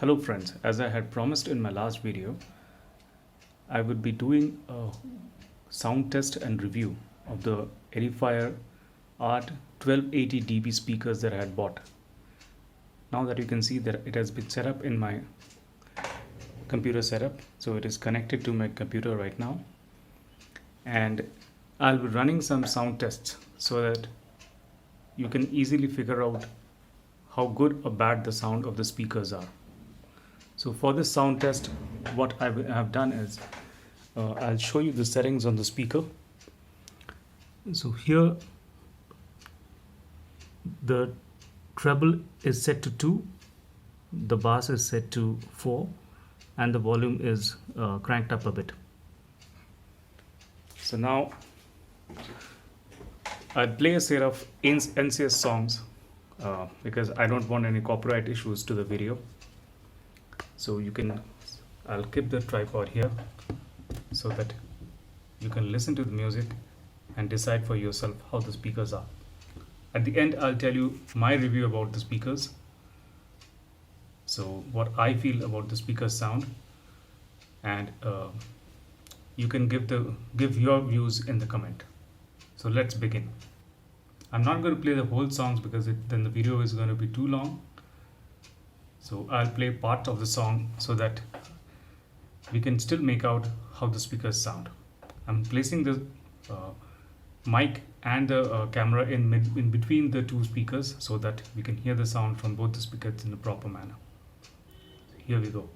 Hello friends, as I had promised in my last video, I would be doing a sound test and review of the Edifier Art 1280 dB speakers that I had bought. Now that you can see that it has been set up in my computer setup, so it is connected to my computer right now, and I'll be running some sound tests so that you can easily figure out how good or bad the sound of the speakers are. So for this sound test, what I have done is I'll show you the settings on the speaker. So here the treble is set to 2, the bass is set to 4, and the volume is cranked up a bit. So now I'll play a set of NCS songs because I don't want any copyright issues to the video. So I'll keep the tripod here so that you can listen to the music and decide for yourself how the speakers are. At the end, I'll tell you my review about the speakers. So what I feel about the speaker's sound, and you can give your views in the comment. So let's begin. I'm not going to play the whole songs because then the video is going to be too long. So I'll play part of the song so that we can still make out how the speakers sound. I'm placing the mic and the camera in between the two speakers so that we can hear the sound from both the speakers in a proper manner. Here we go.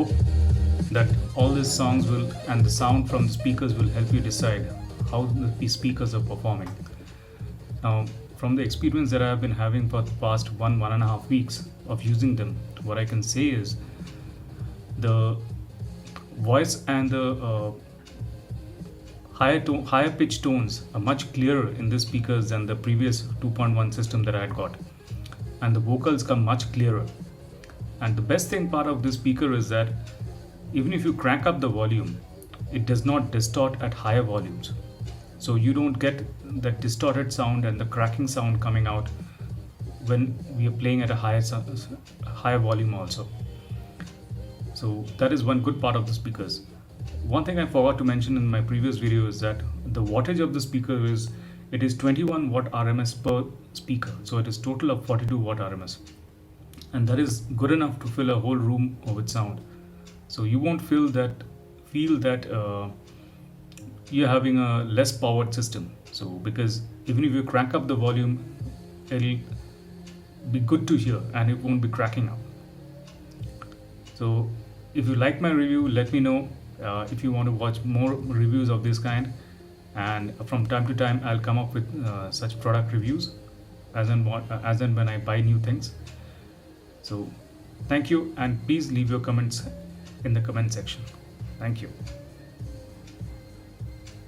hope that all these songs will and the sound from the speakers will help you decide how the speakers are performing. Now, from the experience that I have been having for the past 1.5 weeks of using them, what I can say is the voice and the higher pitch tones are much clearer in the speakers than the previous 2.1 system that I had got, and the vocals come much clearer. And the best thing part of this speaker is that even if you crank up the volume, it does not distort at higher volumes. So you don't get that distorted sound and the cracking sound coming out when we are playing at a higher volume also. So that is one good part of the speakers. One thing I forgot to mention in my previous video is that the wattage of the speaker is 21 watt RMS per speaker. So it is total of 42 watt RMS. And that is good enough to fill a whole room with sound. So you won't feel that you're having a less powered system. So because even if you crank up the volume, it'll be good to hear and it won't be cracking up. So if you like my review, let me know. If you want to watch more reviews of this kind, and from time to time I'll come up with such product reviews as and when I buy new things. So thank you, and please leave your comments in the comment section. Thank you.